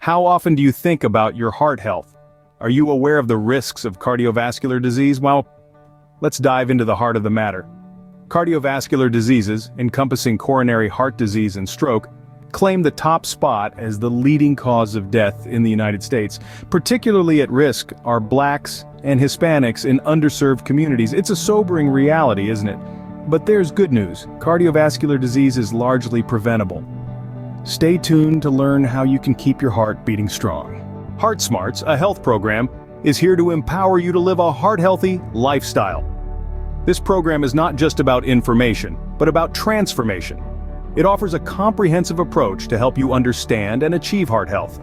How often do you think about your heart health? Are you aware of the risks of cardiovascular disease? Well, let's dive into the heart of the matter. Cardiovascular diseases, encompassing coronary heart disease and stroke, claim the top spot as the leading cause of death in the United States. Particularly at risk are blacks and Hispanics in underserved communities. It's a sobering reality, isn't it? But there's good news. Cardiovascular disease is largely preventable. Stay tuned to learn how you can keep your heart beating strong. Heart Smarts, a health program, is here to empower you to live a heart-healthy lifestyle. This program is not just about information, but about transformation. It offers a comprehensive approach to help you understand and achieve heart health.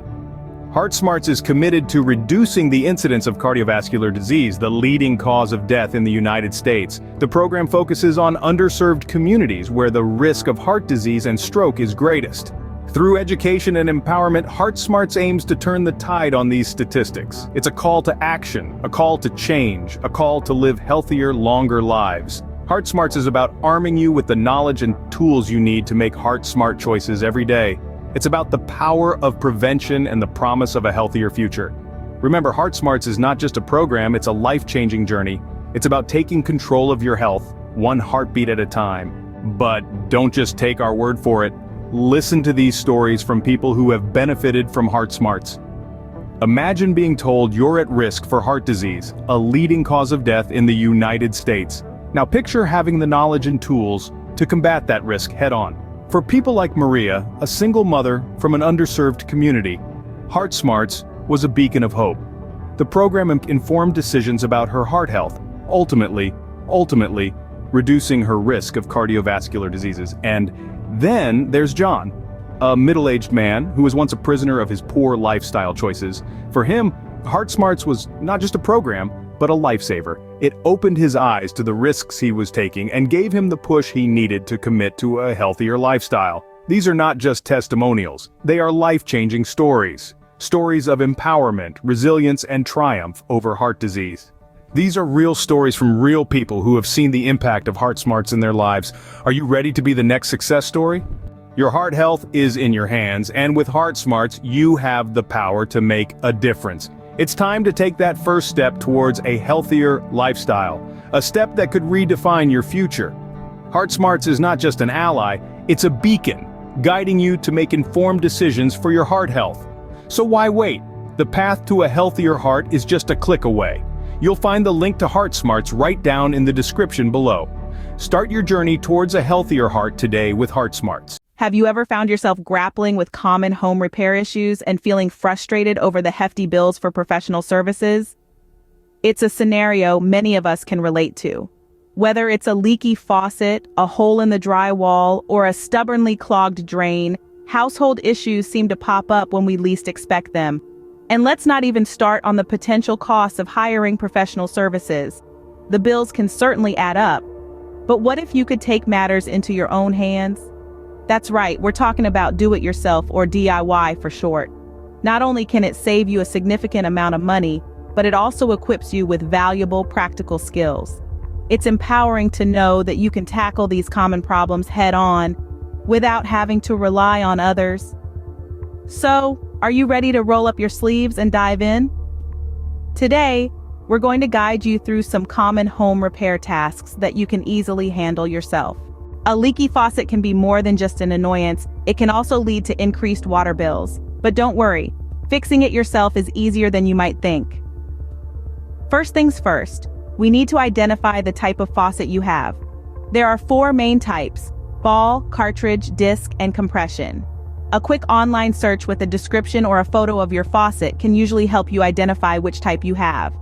Heart Smarts is committed to reducing the incidence of cardiovascular disease, the leading cause of death in the United States. The program focuses on underserved communities where the risk of heart disease and stroke is greatest. Through education and empowerment, Heart Smarts aims to turn the tide on these statistics. It's a call to action, a call to change, a call to live healthier, longer lives. Heart Smarts is about arming you with the knowledge and tools you need to make heart-smart choices every day. It's about the power of prevention and the promise of a healthier future. Remember, Heart Smarts is not just a program, it's a life-changing journey. It's about taking control of your health, one heartbeat at a time. But don't just take our word for it. Listen to these stories from people who have benefited from Heart Smarts. Imagine being told you're at risk for heart disease, a leading cause of death in the United States. Now picture having the knowledge and tools to combat that risk head-on. For people like Maria, a single mother from an underserved community, Heart Smarts was a beacon of hope. The program informed decisions about her heart health, ultimately reducing her risk of cardiovascular diseases. And then there's John, a middle-aged man who was once a prisoner of his poor lifestyle choices. For him, Heart Smarts was not just a program, but a lifesaver. It opened his eyes to the risks he was taking and gave him the push he needed to commit to a healthier lifestyle. These are not just testimonials, they are life-changing stories. Stories of empowerment, resilience, and triumph over heart disease. These are real stories from real people who have seen the impact of Heart Smarts in their lives. Are you ready to be the next success story? Your heart health is in your hands, and with Heart Smarts, you have the power to make a difference. It's time to take that first step towards a healthier lifestyle, a step that could redefine your future. Heart Smarts is not just an ally, it's a beacon, guiding you to make informed decisions for your heart health. So why wait? The path to a healthier heart is just a click away. You'll find the link to Heart Smarts right down in the description below. Start your journey towards a healthier heart today with Heart Smarts. Have you ever found yourself grappling with common home repair issues and feeling frustrated over the hefty bills for professional services? It's a scenario many of us can relate to. Whether it's a leaky faucet, a hole in the drywall, or a stubbornly clogged drain, household issues seem to pop up when we least expect them. And let's not even start on the potential costs of hiring professional services. The bills can certainly add up. But what if you could take matters into your own hands? That's right, we're talking about do-it-yourself, or DIY for short. Not only can it save you a significant amount of money, but it also equips you with valuable practical skills. It's empowering to know that you can tackle these common problems head-on without having to rely on others. So, are you ready to roll up your sleeves and dive in? Today, we're going to guide you through some common home repair tasks that you can easily handle yourself. A leaky faucet can be more than just an annoyance, it can also lead to increased water bills. But don't worry, fixing it yourself is easier than you might think. First things first, we need to identify the type of faucet you have. There are 4 main types: ball, cartridge, disc, and compression. A quick online search with a description or a photo of your faucet can usually help you identify which type you have.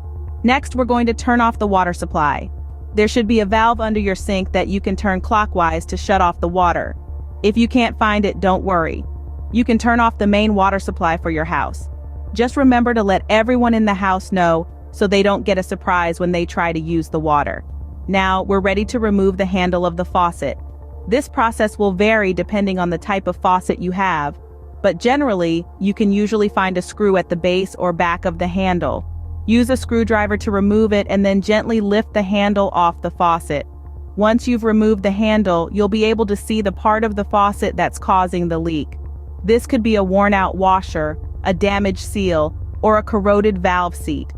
Next, we're going to turn off the water supply. There should be a valve under your sink that you can turn clockwise to shut off the water. If you can't find it, don't worry. You can turn off the main water supply for your house. Just remember to let everyone in the house know so they don't get a surprise when they try to use the water. Now, we're ready to remove the handle of the faucet. This process will vary depending on the type of faucet you have, but generally, you can usually find a screw at the base or back of the handle. Use a screwdriver to remove it and then gently lift the handle off the faucet. Once you've removed the handle, you'll be able to see the part of the faucet that's causing the leak. This could be a worn-out washer, a damaged seal, or a corroded valve seat.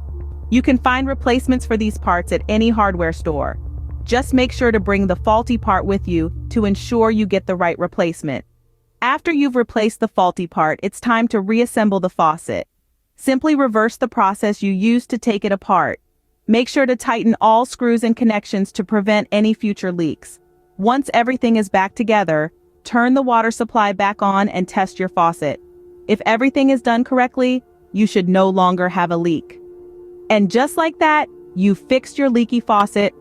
You can find replacements for these parts at any hardware store. Just make sure to bring the faulty part with you to ensure you get the right replacement. After you've replaced the faulty part, it's time to reassemble the faucet. Simply reverse the process you used to take it apart. Make sure to tighten all screws and connections to prevent any future leaks. Once everything is back together, turn the water supply back on and test your faucet. If everything is done correctly, you should no longer have a leak. And just like that, you fixed your leaky faucet,